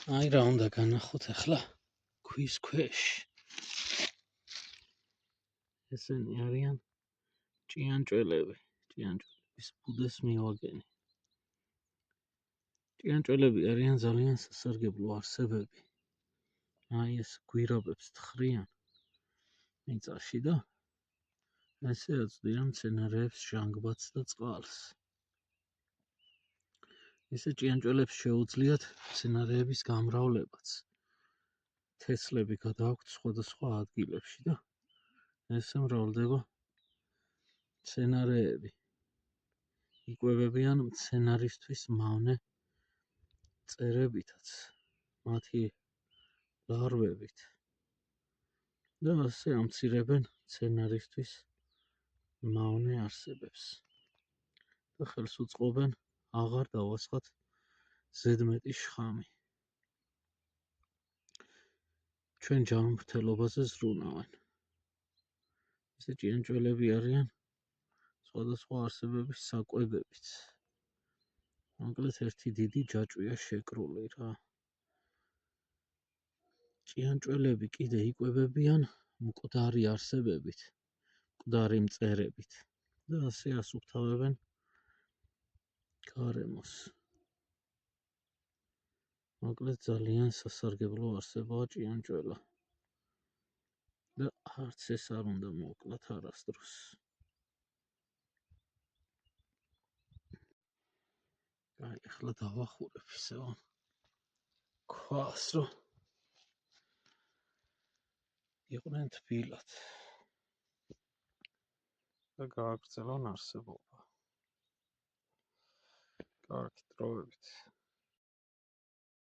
აი რა უნდა განახოთ ახლა ქვის ქვეშ. ესენი არიან ჭიანჭველები. ჭიანჭველების ბუდეს მივაგენი. ჭიანჭველები არიან ძალიან სასარგებლო არსებები. აი ეს გვირაბებს თხრიან მიწაში და ესე აწვდიან მცენარეებს ჟანგბადს და წყალს. ესე ჭიანჭველებს შეუძლიათ მცენარეების გამრავლებაც. თესლები გადააქვთ სხვადასხვა ადგილებში და ესე მრავლდება მცენარეები. იკვებებიან მცენარისთვის მავნე მწერებითაც, მათი ლარვებით და ასე ამცირებენ მცენარისთვის მავნე არსებებს და ხელს უწყობენ აღარ დავასხათ ზედმეტი შხამი. ჩვენ ჯანმრთელობაზე ზრუნავენ. ესე ჭიანჭველები არიან სხვადასხვა არსებების საკვებებიც. მოკლედ ერთი დიდი ჯაჭვია შეკრული რა. ჭიანჭველები კიდე იკვებებიან მკვდარი არსებებით, მკვდარი მწერებით და ასე ასუფთავებენ გარემოს. მოკლედ ძალიან სასარგებლო არსებაა ჭიანჭველა და არც ეს არ უნდა მოკლათ არასდროს. აი ახლა დავახურებ ისევ ქვას რომ იყვნენ თბილად და გააგრძელონ არსებობა. კარგი დროებით.